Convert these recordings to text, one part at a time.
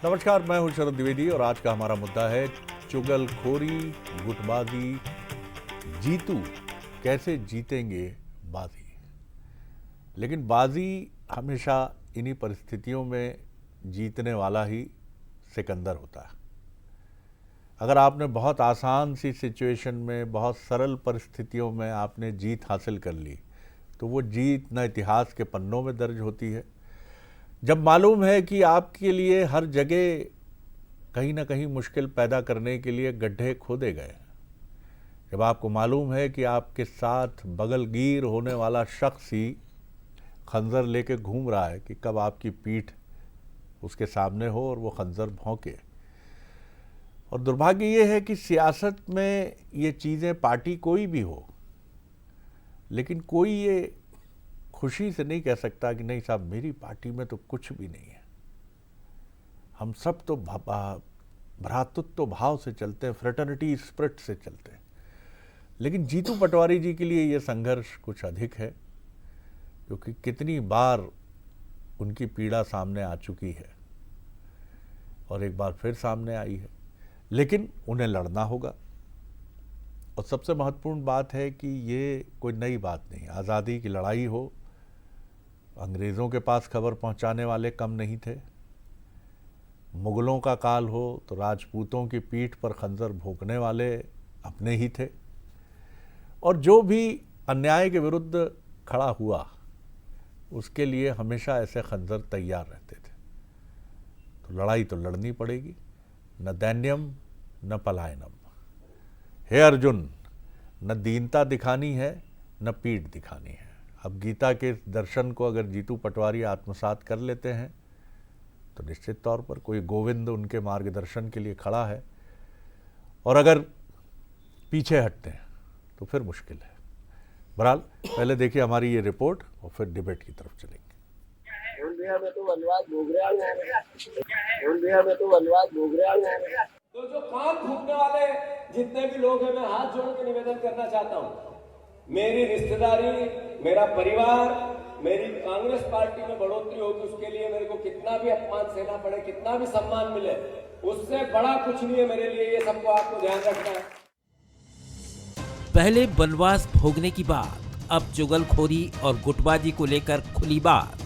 नमस्कार, मैं हूं शरद द्विवेदी और आज का हमारा मुद्दा है चुगलखोरी, गुटबाजी, जीतू कैसे जीतेंगे बाजी। लेकिन बाजी हमेशा इन्हीं परिस्थितियों में जीतने वाला ही सिकंदर होता है। अगर आपने बहुत आसान सी सिचुएशन में, बहुत सरल परिस्थितियों में आपने जीत हासिल कर ली, तो वो जीत न इतिहास के पन्नों में दर्ज होती है। जब मालूम है कि आपके लिए हर जगह कहीं ना कहीं मुश्किल पैदा करने के लिए गड्ढे खोदे गए, जब आपको मालूम है कि आपके साथ बगलगीर होने वाला शख्स ही खंजर लेके घूम रहा है कि कब आपकी पीठ उसके सामने हो और वो खंजर भौंके। और दुर्भाग्य ये है कि सियासत में ये चीज़ें, पार्टी कोई भी हो, लेकिन कोई ये खुशी से नहीं कह सकता कि नहीं साहब मेरी पार्टी में तो कुछ भी नहीं है। हम सब तो भ्रातृत्व भाव से चलते हैं, फ्रेटर्निटी स्पिरिट से चलते हैं। लेकिन जीतू पटवारी जी के लिए ये संघर्ष कुछ अधिक है, क्योंकि कितनी बार उनकी पीड़ा सामने आ चुकी है और एक बार फिर सामने आई है। लेकिन उन्हें लड़ना होगा। और सबसे महत्वपूर्ण बात है कि ये कोई नई बात नहीं। आज़ादी की लड़ाई हो, अंग्रेज़ों के पास खबर पहुंचाने वाले कम नहीं थे। मुग़लों का काल हो तो राजपूतों की पीठ पर खंजर भोंकने वाले अपने ही थे। और जो भी अन्याय के विरुद्ध खड़ा हुआ, उसके लिए हमेशा ऐसे खंजर तैयार रहते थे। तो लड़ाई तो लड़नी पड़ेगी, न दैन्यम न पलायनम। हे अर्जुन, न दीनता दिखानी है न पीठ दिखानी है। अब गीता के दर्शन को अगर जीतू पटवारी आत्मसात कर लेते हैं तो निश्चित तौर पर कोई गोविंद उनके मार्गदर्शन के लिए खड़ा है। और अगर पीछे हटते हैं तो फिर मुश्किल है। बहरहाल पहले देखिए हमारी ये रिपोर्ट और फिर डिबेट की तरफ चलेंगे। तो जो कान फूकने वाले जितने भी लोग हैं, मैं हाथ जोड़ के निवेदन करना चाहता हूं, मेरी रिश्तेदारी, मेरा परिवार, मेरी कांग्रेस पार्टी में बढ़ोतरी होगी, उसके लिए मेरे को कितना भी अपमान सहना पड़े, कितना भी सम्मान मिले, उससे बड़ा कुछ नहीं है मेरे लिए। ये सबको आपको ध्यान रखना है। पहले बनवास भोगने की बात, अब चुगलखोरी और गुटबाजी को लेकर खुली बात।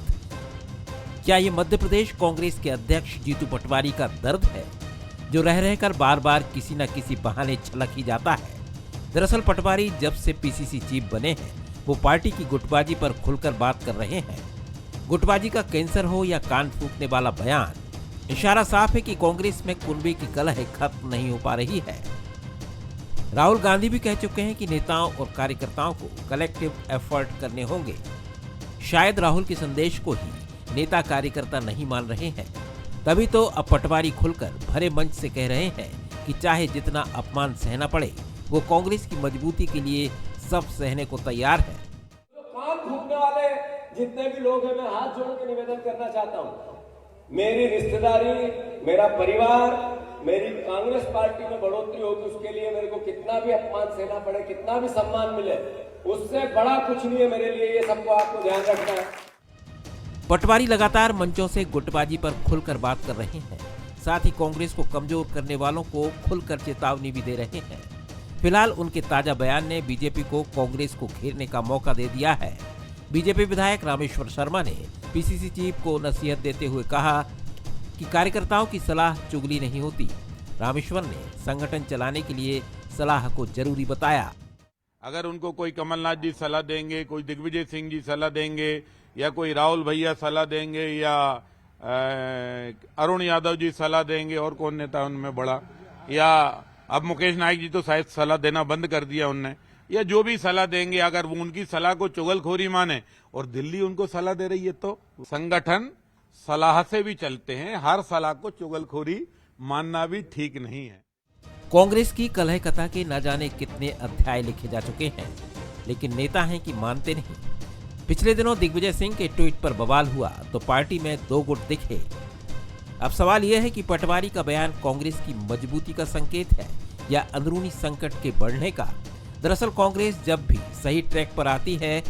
क्या ये मध्य प्रदेश कांग्रेस के अध्यक्ष जीतू पटवारी का दर्द है, जो रह रहकर बार बार किसी न किसी बहाने छलक ही जाता है? दरअसल पटवारी जब से पीसीसी चीफ बने हैं, वो पार्टी की गुटबाजी पर खुलकर बात कर रहे हैं। गुटबाजी का कैंसर हो या कान फूकने वाला बयान, इशारा साफ है कि कांग्रेस में कुनबे की कलह खत्म नहीं हो पा रही है। राहुल गांधी भी कह चुके हैं कि नेताओं और कार्यकर्ताओं को कलेक्टिव एफर्ट करने होंगे। शायद राहुल के संदेश को ही नेता कार्यकर्ता नहीं मान रहे हैं, तभी तो अब पटवारी खुलकर भरे मंच से कह रहे हैं कि चाहे जितना अपमान सहना पड़े, वो कांग्रेस की मजबूती के लिए सब सहने को तैयार है। जो कान फूकने वाले जितने भी लोग हैं, मैं हाथ जोड़ के निवेदन करना चाहता हूं, मेरी रिश्तेदारी, मेरा परिवार, मेरी कांग्रेस पार्टी में बढ़ोतरी होगी, उसके लिए मेरे को कितना भी अपमान सहना पड़े, कितना भी सम्मान मिले, उससे बड़ा कुछ नहीं है मेरे लिए। ये सबको आपको ध्यान रखना है। पटवारी लगातार मंचों से गुटबाजी पर खुलकर बात कर रहे हैं, साथ ही कांग्रेस को कमजोर करने वालों को खुलकर चेतावनी भी दे रहे हैं। फिलहाल उनके ताजा बयान ने बीजेपी को कांग्रेस को घेरने का मौका दे दिया है। बीजेपी विधायक रामेश्वर शर्मा ने पीसीसी चीफ को नसीहत देते हुए कहा कि कार्यकर्ताओं की सलाह चुगली नहीं होती। रामेश्वर ने संगठन चलाने के लिए सलाह को जरूरी बताया। अगर उनको कोई कमलनाथ जी सलाह देंगे, कोई दिग्विजय सिंह जी सलाह देंगे, या कोई राहुल भैया सलाह देंगे, या अरुण यादव जी सलाह देंगे, और कौन नेता उनमें बड़ा, या अब मुकेश नायक जी तो शायद सलाह देना बंद कर दिया उनने, या जो भी सलाह देंगे, अगर वो उनकी सलाह को चुगलखोरी माने और दिल्ली उनको सलाह दे रही है, तो संगठन सलाह से भी चलते हैं। हर सलाह को चुगलखोरी मानना भी ठीक नहीं है। कांग्रेस की कलह कथा के न जाने कितने अध्याय लिखे जा चुके हैं, लेकिन नेता हैं कि मानते नहीं। पिछले दिनों दिग्विजय सिंह के ट्वीट पर बवाल हुआ तो पार्टी में दो गुट दिखे। अब सवाल यह है कि पटवारी का बयान कांग्रेस की मजबूती का संकेत है या अंदरूनी संकट के बढ़ने का। दरअसल कांग्रेस जब भी सही ट्रैक पर आती है,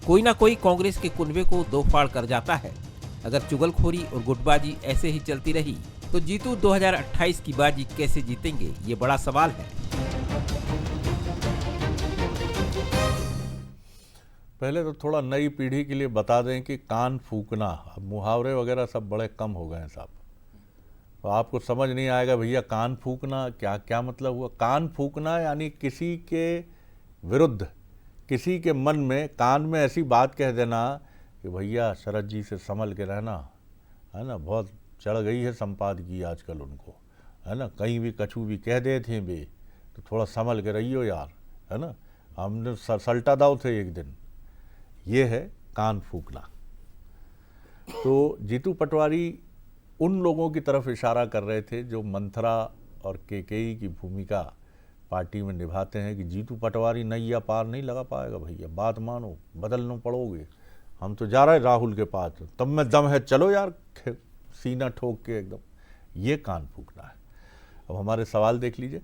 कोई ना कोई कांग्रेस के कुनबे को दो फाड़ कर जाता है। अगर चुगलखोरी और गुटबाजी ऐसे ही चलती रही तो जीतू 2028 की बाजी कैसे जीतेंगे, ये बड़ा सवाल है। पहले तो थोड़ा नई पीढ़ी के लिए बता दें कि कान फूकना, अब मुहावरे वगैरह सब बड़े कम हो गए हैं साहब, तो आपको समझ नहीं आएगा भैया कान फूकना क्या क्या मतलब हुआ। कान फूकना यानी किसी के विरुद्ध, किसी के मन में, कान में ऐसी बात कह देना कि भैया शरद जी से संभल के रहना, है ना, बहुत चढ़ गई है संपादकीय आजकल उनको, है ना, कहीं भी कछु भी कह दे थे बे, तो थोड़ा संभल के रहियो यार, है ना, हमने सल्टा दाव थे एक दिन। ये है कान फूकना। तो जीतू पटवारी उन लोगों की तरफ इशारा कर रहे थे जो मंथरा और केकेई की भूमिका पार्टी में निभाते हैं कि जीतू पटवारी नैया पार नहीं लगा पाएगा भैया, बात मानो, बदलना पड़ोगे, हम तो जा रहे राहुल के पास, तब में दम है, चलो यार, सीना ठोक के एकदम, ये कान फूकना है। अब हमारे सवाल देख लीजिए।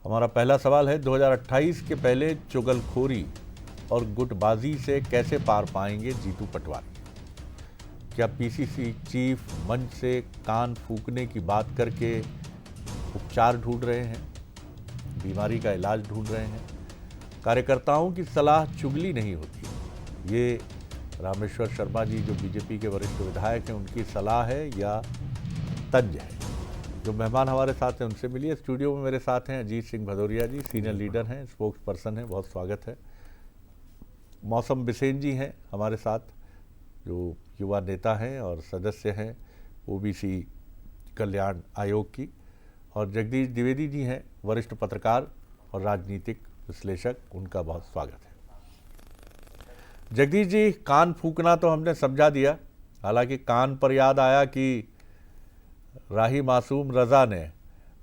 हमारा पहला सवाल है 2028 के पहले चुगलखोरी और गुटबाजी से कैसे पार पाएंगे जीतू पटवारी? क्या पीसीसी चीफ मंच से कान फूकने की बात करके उपचार ढूंढ रहे हैं, बीमारी का इलाज ढूंढ रहे हैं? कार्यकर्ताओं की सलाह चुगली नहीं होती। ये रामेश्वर शर्मा जी जो बीजेपी के वरिष्ठ विधायक हैं, उनकी सलाह है या तंज है? जो मेहमान हमारे साथ हैं उनसे मिलिए। स्टूडियो में मेरे साथ हैं अजीत सिंह भदौरिया जी, सीनियर लीडर हैं, स्पोक्स पर्सन हैं, बहुत स्वागत है। मौसम बिसेन जी हैं हमारे साथ, जो युवा नेता हैं और सदस्य हैं ओबीसी कल्याण आयोग की, और जगदीश द्विवेदी जी हैं वरिष्ठ पत्रकार और राजनीतिक विश्लेषक, उनका बहुत स्वागत है। जगदीश जी, कान फूकना तो हमने समझा दिया, हालांकि कान पर याद आया कि राही मासूम रजा ने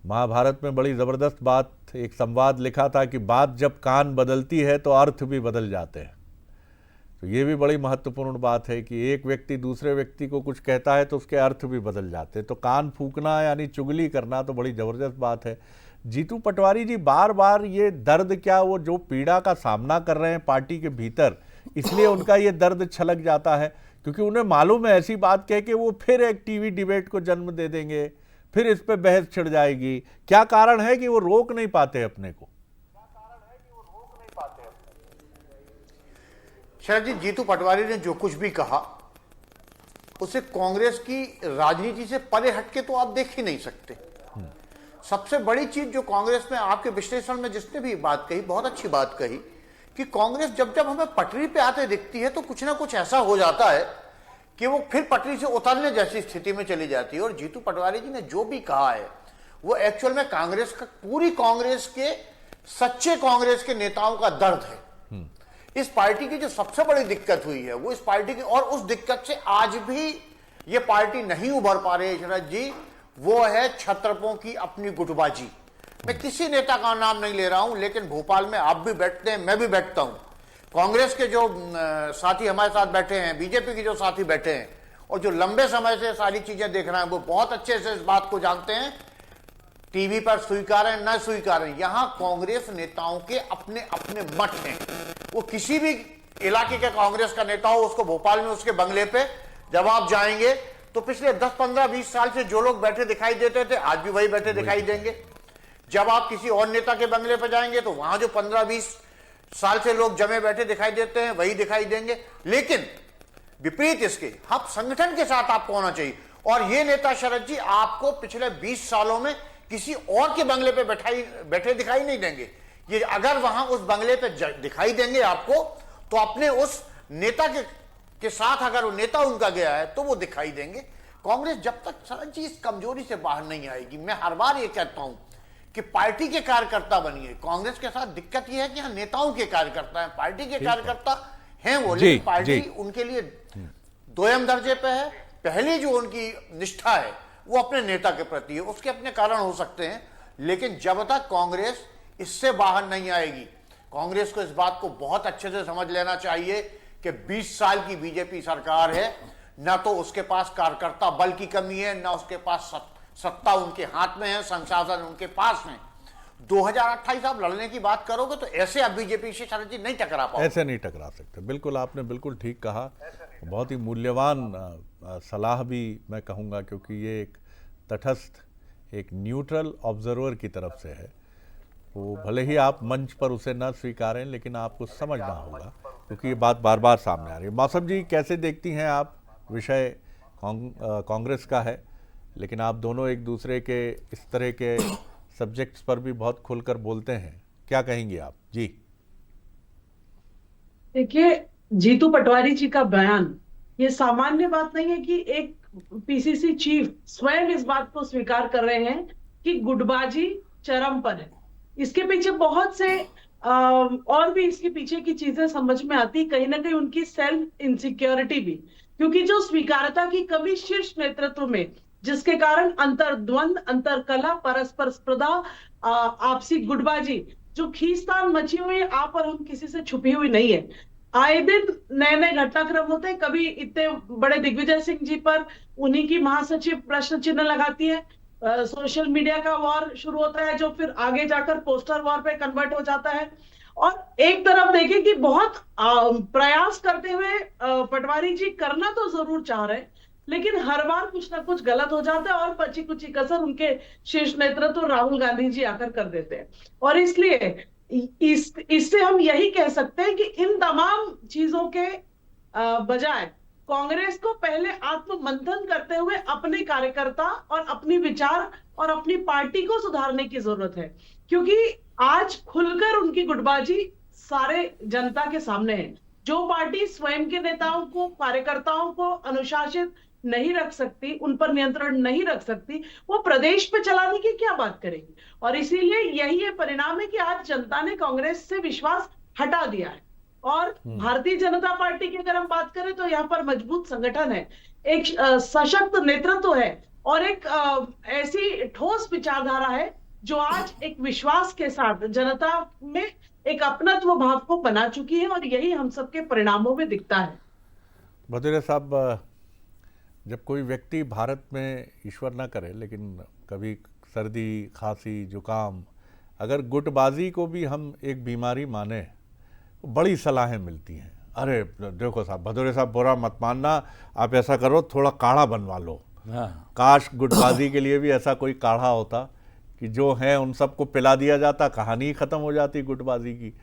महाभारत में बड़ी ज़बरदस्त बात, एक संवाद लिखा था कि बात जब कान बदलती है तो अर्थ भी बदल जाते हैं। तो ये भी बड़ी महत्वपूर्ण बात है कि एक व्यक्ति दूसरे व्यक्ति को कुछ कहता है तो उसके अर्थ भी बदल जाते हैं। तो कान फूकना यानी चुगली करना तो बड़ी ज़बरदस्त बात है। जीतू पटवारी जी, बार बार ये दर्द, क्या वो जो पीड़ा का सामना कर रहे हैं पार्टी के भीतर, इसलिए उनका ये दर्द छलक जाता है क्योंकि उन्हें मालूम है ऐसी बात कह के वो फिर एक टीवी डिबेट को जन्म दे देंगे, फिर इस पे बहस छिड़ जाएगी। क्या कारण है कि वो रोक नहीं पाते अपने को? शरद जी, जीतू पटवारी ने जो कुछ भी कहा उसे कांग्रेस की राजनीति से परे हटके तो आप देख ही नहीं सकते। सबसे बड़ी चीज जो कांग्रेस में आपके विश्लेषण में जिसने भी बात कही, बहुत अच्छी बात कही कि कांग्रेस जब जब हमें पटरी पे आते दिखती है तो कुछ ना कुछ ऐसा हो जाता है कि वो फिर पटरी से उतरने जैसी स्थिति में चली जाती है। और जीतू पटवारी जी ने जो भी कहा है वो एक्चुअल में कांग्रेस का, पूरी कांग्रेस के, सच्चे कांग्रेस के नेताओं का दर्द है। इस पार्टी की जो सबसे बड़ी दिक्कत हुई है वो इस पार्टी की, और उस दिक्कत से आज भी ये पार्टी नहीं उभर पा रही है शरद जी, वो है छत्रपों की अपनी गुटबाजी। मैं किसी नेता का नाम नहीं ले रहा हूं, लेकिन भोपाल में आप भी बैठते हैं, मैं भी बैठता हूं, कांग्रेस के जो साथी हमारे साथ बैठे हैं, बीजेपी के जो साथी बैठे हैं और जो लंबे समय से सारी चीजें देख रहे हैं, वो बहुत अच्छे से इस बात को जानते हैं। टीवी पर स्वीकारें न स्वीकारें, यहां कांग्रेस नेताओं के अपने अपने मठ हैं। वो किसी भी इलाके के कांग्रेस का नेता हो, उसको भोपाल में उसके बंगले पे जब आप जाएंगे तो पिछले 10, 15, 20 साल से जो लोग बैठे दिखाई देते थे आज भी वही बैठे दिखाई देंगे। जब आप किसी और नेता के बंगले पे जाएंगे तो वहां जो 15, 20 साल से लोग जमे बैठे दिखाई देते हैं वही दिखाई देंगे। लेकिन विपरीत इसके, हम संगठन के साथ आपको होना चाहिए। और ये नेता शरद जी आपको पिछले 20 सालों में किसी और के बंगले पे बैठे दिखाई नहीं देंगे। ये अगर वहां उस बंगले पे दिखाई देंगे आपको तो अपने उस नेता के साथ, अगर वो नेता उनका गया है तो वो दिखाई देंगे। कांग्रेस जब तक शरद जी इस कमजोरी से बाहर नहीं आएगी, मैं हर बार ये कहता हूं कि पार्टी के कार्यकर्ता बनिए। कांग्रेस के साथ दिक्कत यह है कि यहाँ नेताओं के कार्यकर्ता हैं, पार्टी के कार्यकर्ता हैं वो, लेकिन पार्टी उनके लिए दोयम दर्जे पे है। पहली जो उनकी निष्ठा है वो अपने नेता के प्रति है, उसके अपने कारण हो सकते हैं, लेकिन जब तक कांग्रेस इससे बाहर नहीं आएगी, कांग्रेस को इस बात को बहुत अच्छे से समझ लेना चाहिए कि 20 साल की बीजेपी सरकार है, ना तो उसके पास कार्यकर्ता बल की कमी है, ना उसके पास सत्ता उनके हाथ में है, संसाधन उनके पास में। 2028 आप लड़ने की बात करोगे तो ऐसे आप बीजेपी से शरद जी नहीं टकरा पाओगे। ऐसे नहीं टकरा सकते। बिल्कुल, आपने बिल्कुल ठीक कहा। बहुत ही मूल्यवान सलाह भी मैं कहूँगा, क्योंकि ये एक तटस्थ, एक न्यूट्रल ऑब्जर्वर की तरफ से है। वो भले ही आप मंच पर उसे न स्वीकारें, लेकिन आपको समझना होगा, क्योंकि ये बात बार बार सामने आ रही है। मौसम जी, कैसे देखती हैं आप? विषय कांग्रेस का है, लेकिन आप दोनों एक दूसरे के इस तरह के सब्जेक्ट्स पर भी बहुत खुलकर बोलते हैं, क्या कहेंगी आप? जी देखिए, जीतू पटवारी जी का बयान ये सामान्य बात नहीं है कि एक पीसीसी चीफ स्वयं इस बात को स्वीकार कर रहे हैं कि गुटबाजी चरम पर है। इसके पीछे बहुत से और भी इसके पीछे की चीजें समझ में आती, कहीं ना कहीं उनकी सेल्फ इनसिक्योरिटी भी, क्योंकि जो स्वीकारता की कमी शीर्ष नेतृत्व में, जिसके कारण अंतर्द्वंद, अंतरकलह, परस्पर स्पर्धा, आपसी गुटबाजी, जो खींचतान मची हुई है, आप और हम किसी से छुपी हुई नहीं है। आए दिन नए नए घटनाक्रम होते हैं। कभी इतने बड़े दिग्विजय सिंह जी पर उन्हीं की महासचिव प्रश्न चिन्ह लगाती है, सोशल मीडिया का वॉर शुरू होता है, जो फिर आगे जाकर पोस्टर वॉर पे कन्वर्ट हो जाता है। और एक तरफ देखिए कि बहुत प्रयास करते हुए पटवारी जी करना तो जरूर चाह रहे हैं, लेकिन हर बार कुछ ना कुछ गलत हो जाता है और बची कुची कसर उनके शीर्ष नेतृत्व राहुल गांधी जी आकर कर देते हैं। और इसलिए इससे हम यही कह सकते हैं कि इन तमाम चीजों के बजाय कांग्रेस को पहले आत्ममंथन करते हुए अपने कार्यकर्ता और अपनी विचार और अपनी पार्टी को सुधारने की जरूरत है, क्योंकि आज खुलकर उनकी गुटबाजी सारे जनता के सामने है। जो पार्टी स्वयं के नेताओं को, कार्यकर्ताओं को अनुशासित नहीं रख सकती, उन पर नियंत्रण नहीं रख सकती, वो प्रदेश पे चलाने की क्या बात करेगी। और इसीलिए यही परिणाम है कि आज जनता ने कांग्रेस से विश्वास हटा दिया है। और भारतीय जनता पार्टी की अगर हम बात करें तो यहाँ पर मजबूत संगठन है, एक सशक्त नेतृत्व है और एक ऐसी ठोस विचारधारा है जो आज एक विश्वास के साथ जनता में एक अपनत्व भाव को बना चुकी है, और यही हम सबके परिणामों में दिखता है। भदौरिया साहब, जब कोई व्यक्ति भारत में, ईश्वर ना करे, लेकिन कभी सर्दी, खांसी, जुकाम, अगर गुटबाजी को भी हम एक बीमारी माने, बड़ी सलाहें मिलती हैं। अरे देखो साहब, भदौरिया साहब बुरा मत मानना, आप ऐसा करो, थोड़ा काढ़ा बनवा लो। काश गुटबाजी के लिए भी ऐसा कोई काढ़ा होता कि जो है उन सबको पिला दिया जाता, कहानी ही खत्म हो जाती गुटबाजी की।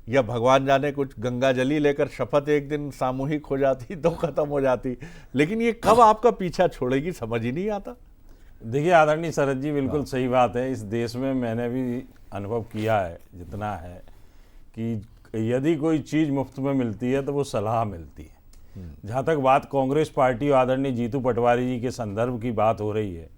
या भगवान जाने कुछ गंगा जली लेकर शपथ एक दिन सामूहिक हो जाती तो खत्म हो जाती। लेकिन ये कब आपका पीछा छोड़ेगी, समझ ही नहीं आता। देखिए आदरणीय शरद जी, बिल्कुल सही बात है। इस देश में मैंने भी अनुभव किया है जितना है कि यदि कोई चीज़ मुफ्त में मिलती है तो वो सलाह मिलती है। जहाँ तक बात कांग्रेस पार्टी और आदरणीय जीतू पटवारी जी के संदर्भ की बात हो रही है,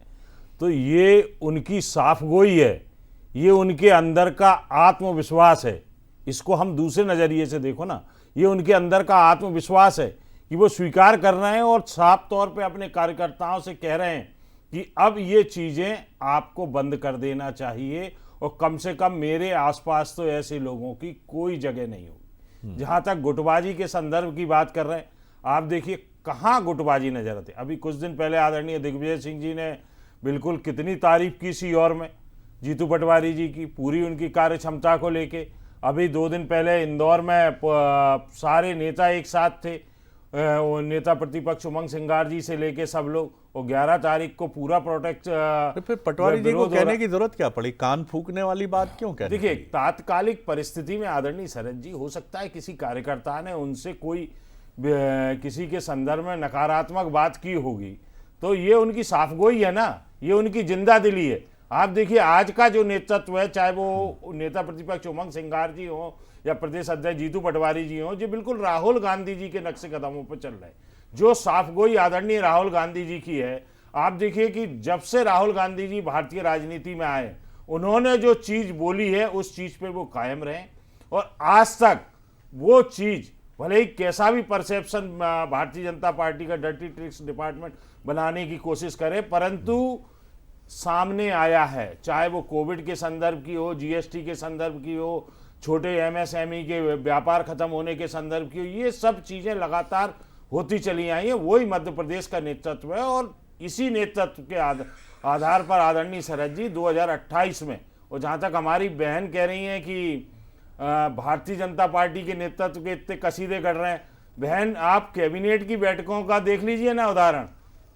तो ये उनकी साफगोई है, ये उनके अंदर का आत्मविश्वास है। इसको हम दूसरे नज़रिए से देखो ना, ये उनके अंदर का आत्मविश्वास है कि वो स्वीकार कर रहे हैं और साफ तौर पे अपने कार्यकर्ताओं से कह रहे हैं कि अब ये चीज़ें आपको बंद कर देना चाहिए, और कम से कम मेरे आसपास तो ऐसे लोगों की कोई जगह नहीं होगी। जहाँ तक गुटबाजी के संदर्भ की बात कर रहे हैं, आप देखिए कहाँ गुटबाजी नजर आती। अभी कुछ दिन पहले आदरणीय दिग्विजय सिंह जी ने बिल्कुल कितनी तारीफ की सीहोर में जीतू पटवारी जी की, पूरी उनकी कार्य क्षमता को लेके। अभी 2 दिन पहले इंदौर में सारे नेता एक साथ थे, नेता प्रतिपक्ष उमंग सिंगार जी से लेके सब लोग, और 11 तारीख को पूरा प्रोटेक्ट। तो फिर पटवारी जी को कहने की जरूरत क्या पड़ी? कान फूकने वाली बात क्यों कहनी? देखिए, तात्कालिक परिस्थिति में आदरणीय शरद जी, हो सकता है किसी कार्यकर्ता ने उनसे कोई किसी के संदर्भ में नकारात्मक बात की होगी, तो ये उनकी साफगोई है ना, ये उनकी जिंदा दिली है। आप देखिए आज का जो नेतृत्व है, चाहे वो नेता प्रतिपक्ष उमंग सिंगार जी हो या प्रदेश अध्यक्ष जीतू पटवारी जी हो, जो बिल्कुल राहुल गांधी जी के नक्शे कदमों पर चल रहे हैं। जो साफगोई आदरणीय राहुल गांधी जी की है, आप देखिए कि जब से राहुल गांधी जी भारतीय राजनीति में आए, उन्होंने जो चीज बोली है उस चीज पे वो कायम रहे, और आज तक वो चीज, भले ही कैसा भी परसेप्शन भारतीय जनता पार्टी का डर्टी ट्रिक्स डिपार्टमेंट बनाने की कोशिश करे, परंतु सामने आया है, चाहे वो कोविड के संदर्भ की हो, जीएसटी के संदर्भ की हो, छोटे एमएसएमई के व्यापार खत्म होने के संदर्भ की हो, ये सब चीजें लगातार होती चली आई हैं। वही मध्य प्रदेश का नेतृत्व है, और इसी नेतृत्व के आधार पर आदरणीय शरद जी 2028 में, और जहाँ तक हमारी बहन कह रही हैं कि भारतीय जनता पार्टी के नेतृत्व के इतने कसीदे कर रहे हैं, बहन आप कैबिनेट की बैठकों का देख लीजिए ना उदाहरण,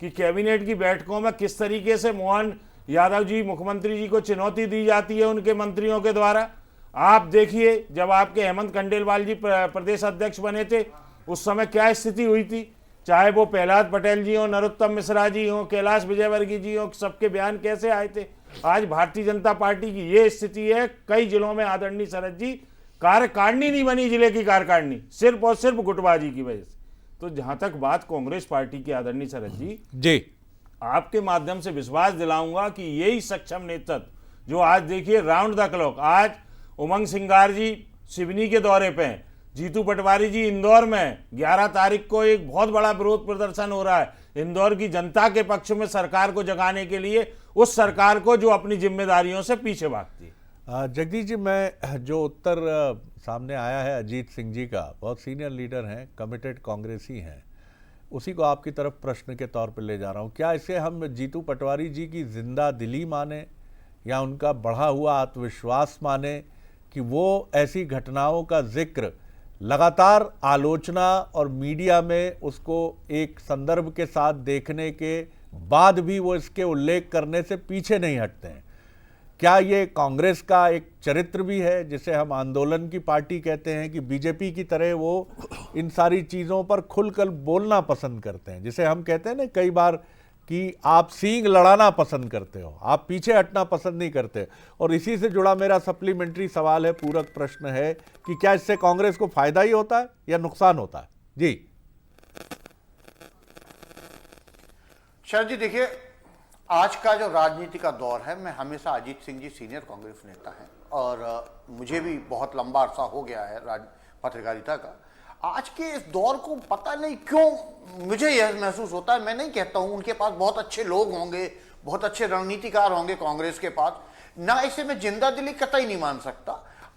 कि कैबिनेट की बैठकों में किस तरीके से मोहन यादव जी मुख्यमंत्री जी को चुनौती दी जाती है उनके मंत्रियों के द्वारा। आप देखिए, जब आपके हेमंत खंडेलवाल जी प्रदेश अध्यक्ष बने थे उस समय क्या स्थिति हुई थी, चाहे वो प्रहलाद पटेल जी हो, नरोत्तम मिश्रा जी हो, कैलाश विजयवर्गीय जी हो, सबके बयान कैसे आए थे। आज भारतीय जनता पार्टी की ये स्थिति है, कई जिलों में आदरणीय शरद जी कार्यकारिणी नहीं बनी, जिले की कार्यकारिणी सिर्फ और सिर्फ गुटबाजी की वजह से। तो जहां तक बात कांग्रेस पार्टी की आदरणीय शरद जी, आपके माध्यम से विश्वास दिलाऊंगा कि यही सक्षम नेतृत्व जो आज देखिए राउंड द क्लॉक, आज उमंग सिंगार जी सिवनी के दौरे पे हैं, जीतू पटवारी जी इंदौर में 11 तारीख को एक बहुत बड़ा विरोध प्रदर्शन हो रहा है इंदौर की जनता के पक्ष में, सरकार को जगाने के लिए, उस सरकार को जो अपनी जिम्मेदारियों से पीछे भागती है। जगदीश जी, मैं जो उत्तर सामने आया है अजीत सिंह जी का, बहुत सीनियर लीडर हैं, कमिटेड कांग्रेसी हैं, उसी को आपकी तरफ प्रश्न के तौर पर ले जा रहा हूं। क्या इसे हम जीतू पटवारी जी की जिंदा दिली माने या उनका बढ़ा हुआ आत्मविश्वास माने कि वो ऐसी घटनाओं का जिक्र लगातार आलोचना और मीडिया में उसको एक संदर्भ के साथ देखने के बाद भी वो इसके उल्लेख करने से पीछे नहीं हटते हैं? क्या ये कांग्रेस का एक चरित्र भी है जिसे हम आंदोलन की पार्टी कहते हैं कि बीजेपी की तरह वो इन सारी चीज़ों पर खुलकर बोलना पसंद करते हैं, जिसे हम कहते हैं ना कई बार कि आप सींग लड़ाना पसंद करते हो, आप पीछे हटना पसंद नहीं करते। और इसी से जुड़ा मेरा सप्लीमेंट्री सवाल है, पूरक प्रश्न है कि क्या इससे कांग्रेस को फायदा ही होता है या नुकसान होता है? जी शरद जी, देखिए, आज का जो राजनीति का दौर है, मैं हमेशा अजीत सिंह जी सीनियर कांग्रेस नेता हैं और मुझे भी बहुत लंबा अरसा हो गया है पत्रकारिता का। आज के इस दौर को पता नहीं क्यों मुझे यह महसूस होता है, मैं नहीं कहता हूं उनके पास बहुत अच्छे लोग होंगे, बहुत अच्छे रणनीतिकार होंगे कांग्रेस के पास, ना इसे मैं जिंदा दिली कतई नहीं मान सकता।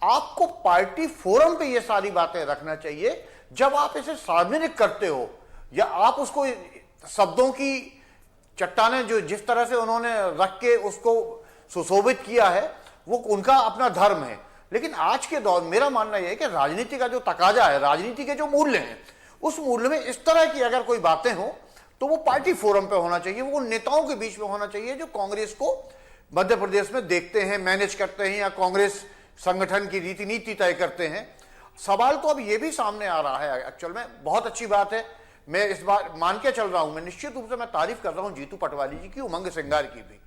आपको पार्टी फोरम पे ये सारी बातें रखना चाहिए। जब आप इसे सार्वजनिक करते हो या आप उसको शब्दों की चट्टाने जो जिस तरह से उन्होंने रख के उसको सुशोभित किया है, वो उनका अपना धर्म है। लेकिन आज के दौर मेरा मानना यह है कि राजनीति का जो तकाजा है, राजनीति के जो मूल्य हैं, उस मूल्य में इस तरह की अगर कोई बातें हो तो वो पार्टी फोरम पे होना चाहिए, वो नेताओं के बीच में होना चाहिए जो कांग्रेस को मध्य प्रदेश में देखते हैं, मैनेज करते हैं या कांग्रेस संगठन की रीति नीति तय करते हैं। सवाल तो अब ये भी सामने आ रहा है, एक्चुअल में बहुत अच्छी बात है, मैं इस बार मान के चल रहा हूं, मैं निश्चित रूप से मैं तारीफ कर रहा हूं जीतू पटवारी जी की, उमंग सिंगार की भी,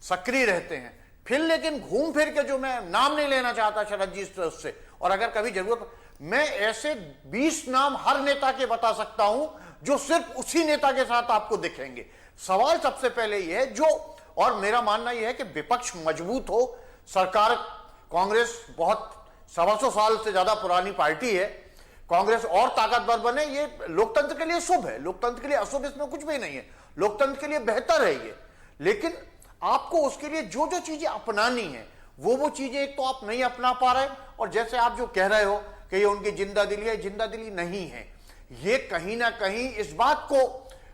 सक्रिय रहते हैं। फिर लेकिन घूम फिर के, जो मैं नाम नहीं लेना चाहता शरद जी इस तरह से, और अगर कभी जरूरत, मैं ऐसे 20 नाम हर नेता के बता सकता हूं जो सिर्फ उसी नेता के साथ आपको दिखेंगे। सवाल सबसे पहले यह है जो, और मेरा मानना यह है कि विपक्ष मजबूत हो, सरकार, कांग्रेस बहुत 125 साल से ज्यादा पुरानी पार्टी है, कांग्रेस और ताकतवर बने, ये लोकतंत्र के लिए शुभ है, लोकतंत्र के लिए अशुभ इसमें कुछ भी नहीं है, लोकतंत्र के लिए बेहतर है ये। लेकिन आपको उसके लिए जो जो चीजें अपनानी है वो चीजें एक तो आप नहीं अपना पा रहे, और जैसे आप जो कह रहे हो कि ये उनकी जिंदा दिली है, जिंदा दिली नहीं है, ये कहीं ना कहीं इस बात को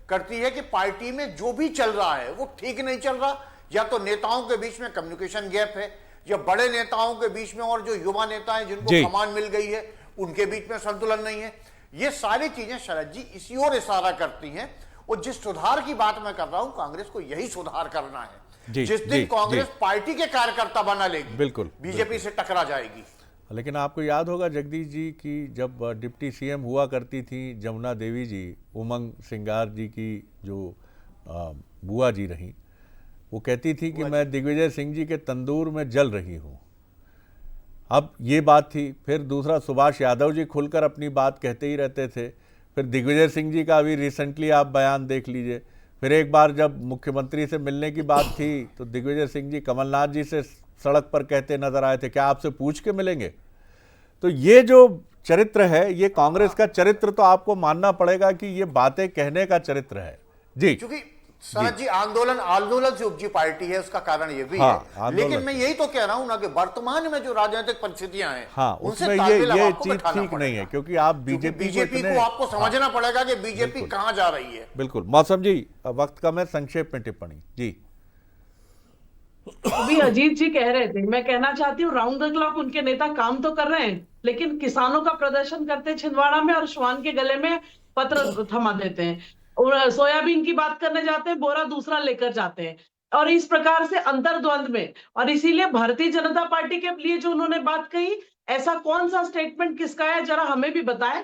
करती है कि पार्टी में जो भी चल रहा है वो ठीक नहीं चल रहा, या तो नेताओं के बीच में कम्युनिकेशन गैप है, या बड़े नेताओं के बीच में और जो युवा नेता हैं जिनको कमान मिल गई है उनके बीच में संतुलन नहीं है। ये सारी चीजें शरद जी इसी ओर इशारा करती हैं, और जिस सुधार की बात मैं कर रहा हूं, कांग्रेस को यही सुधार करना है। जिस दिन कांग्रेस पार्टी के कार्यकर्ता बना लेगी, बिल्कुल बीजेपी से टकरा जाएगी। लेकिन आपको याद होगा जगदीश जी की जब डिप्टी सीएम हुआ करती थी जमुना देवी जी, उमंग सिंगार जी की जो बुआ जी रही, वो कहती थी कि मैं दिग्विजय सिंह जी के तंदूर में जल रही हूँ। अब ये बात थी। फिर दूसरा, सुभाष यादव जी खुलकर अपनी बात कहते ही रहते थे। फिर दिग्विजय सिंह जी का अभी रिसेंटली आप बयान देख लीजिए। फिर एक बार जब मुख्यमंत्री से मिलने की बात थी तो दिग्विजय सिंह जी कमलनाथ जी से सड़क पर कहते नजर आए थे, क्या आपसे पूछ के मिलेंगे? तो ये जो चरित्र है, ये कांग्रेस का चरित्र तो आपको मानना पड़ेगा कि ये बातें कहने का चरित्र है जी। क्योंकि शरद जी आंदोलन से उपजी पार्टी है, उसका कारण ये भी है। लेकिन मैं यही तो कह रहा हूं ना कि वर्तमान में जो राजनीतिक परिस्थितियां हैं, उसमें ये चीज ठीक नहीं है, क्योंकि आप बीजेपी को आपको समझना पड़ेगा कि बीजेपी कहां जा रही है। बिल्कुल। मौसम जी, वक्त कम है, संक्षेप में टिप्पणी जी। अभी अजीत जी कह रहे थे, मैं कहना चाहती हूँ राउंड द क्लॉक उनके नेता काम तो कर रहे हैं, लेकिन किसानों का प्रदर्शन करते छिंदवाड़ा में और श्वान के गले में पत्र थमा देते हैं। और सोयाबीन की बात करने जाते हैं, बोरा दूसरा लेकर जाते हैं, और इस प्रकार से अंतर्द्वंद में। और इसीलिए भारतीय जनता पार्टी के लिए जो उन्होंने बात कही, ऐसा कौन सा स्टेटमेंट किसका है, जरा हमें भी बताएं।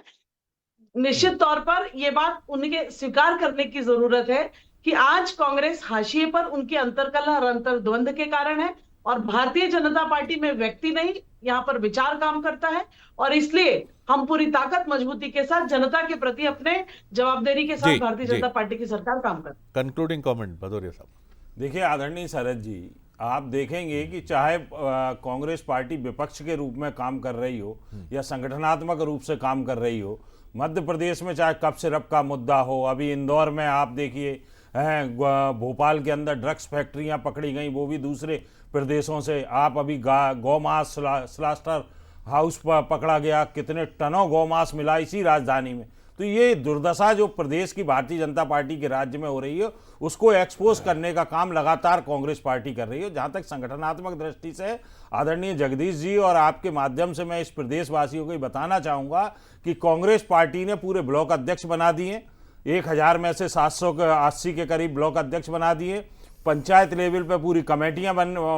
निश्चित तौर पर यह बात उनके स्वीकार करने की जरूरत है कि आज कांग्रेस हाशिए पर उनके अंतर्कलह और अंतर्द्वंद के कारण है, और भारतीय जनता पार्टी में व्यक्ति नहीं, यहाँ पर विचार काम करता है। और इसलिए हम पूरी ताकत मजबूती के साथ जनता के प्रति अपने जवाबदेही के साथ जी, भारतीय जी। जनता पार्टी की सरकार काम करती है। कंक्लूडिंग कमेंट भदौरिया साहब। देखिए आदरणीय शरद जी, आप देखेंगे कि चाहे कांग्रेस पार्टी विपक्ष के रूप में काम कर रही हो या संगठनात्मक रूप से काम कर रही हो, मध्य प्रदेश में चाहे कप सिरप का मुद्दा हो, अभी इंदौर में आप देखिए भोपाल के अंदर ड्रग्स फैक्ट्रियां पकड़ी गई, वो भी दूसरे प्रदेशों से। आप अभी गौमांस स्लास्टर हाउस पकड़ा गया, कितने टनों गौमांस मिला इसी राजधानी में। तो ये दुर्दशा जो प्रदेश की भारतीय जनता पार्टी के राज्य में हो रही है, उसको एक्सपोज करने का काम लगातार कांग्रेस पार्टी कर रही है। जहां तक संगठनात्मक दृष्टि से आदरणीय जगदीश जी और आपके माध्यम से मैं इस प्रदेशवासियों को बताना चाहूंगा कि कांग्रेस पार्टी ने पूरे ब्लॉक अध्यक्ष बना दिए, 1000 में से 780 के करीब ब्लॉक अध्यक्ष बना दिए। पंचायत लेवल पे पूरी कमेटियां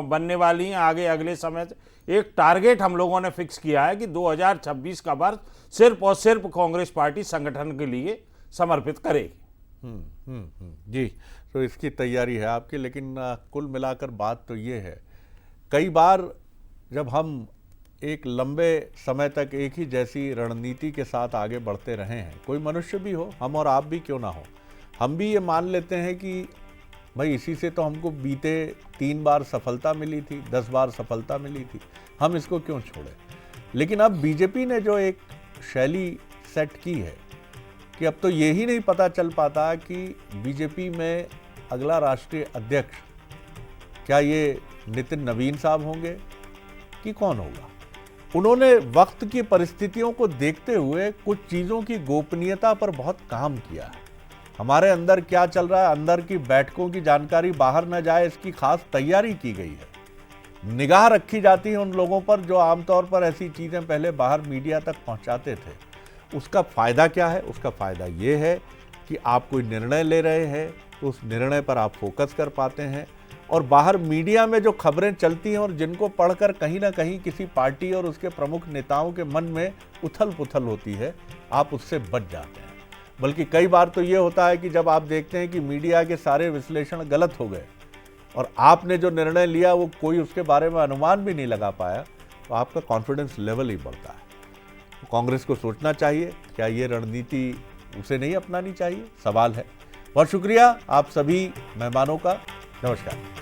बनने वाली हैं आगे अगले समय से। एक टारगेट हम लोगों ने फिक्स किया है कि 2026 का वर्ष सिर्फ और सिर्फ कांग्रेस पार्टी संगठन के लिए समर्पित करेगी। जी, तो इसकी तैयारी है आपकी। लेकिन कुल मिलाकर बात तो ये है, कई बार जब हम एक लंबे समय तक एक ही जैसी रणनीति के साथ आगे बढ़ते रहे हैं, कोई मनुष्य भी हो, हम और आप भी क्यों ना हो, हम भी ये मान लेते हैं कि भाई इसी से तो हमको बीते 3 बार सफलता मिली थी, 10 बार सफलता मिली थी, हम इसको क्यों छोड़ें। लेकिन अब बीजेपी ने जो एक शैली सेट की है कि अब तो ये ही नहीं पता चल पाता कि बीजेपी में अगला राष्ट्रीय अध्यक्ष क्या ये नितिन नवीन साहब होंगे कि कौन होगा। उन्होंने वक्त की परिस्थितियों को देखते हुए कुछ चीज़ों की गोपनीयता पर बहुत काम किया है। हमारे अंदर क्या चल रहा है, अंदर की बैठकों की जानकारी बाहर न जाए, इसकी खास तैयारी की गई है। निगाह रखी जाती है उन लोगों पर जो आमतौर पर ऐसी चीज़ें पहले बाहर मीडिया तक पहुंचाते थे। उसका फ़ायदा क्या है? उसका फ़ायदा ये है कि आप कोई निर्णय ले रहे हैं तो उस निर्णय पर आप फोकस कर पाते हैं, और बाहर मीडिया में जो खबरें चलती हैं और जिनको पढ़कर कहीं ना कहीं किसी पार्टी और उसके प्रमुख नेताओं के मन में उथल पुथल होती है, आप उससे बच जाते हैं। बल्कि कई बार तो ये होता है कि जब आप देखते हैं कि मीडिया के सारे विश्लेषण गलत हो गए और आपने जो निर्णय लिया वो कोई उसके बारे में अनुमान भी नहीं लगा पाया, तो आपका कॉन्फिडेंस लेवल ही बढ़ता है। तो कांग्रेस को सोचना चाहिए, क्या ये रणनीति उसे नहीं अपनानी चाहिए, सवाल है। बहुत शुक्रिया आप सभी मेहमानों का। नमस्कार।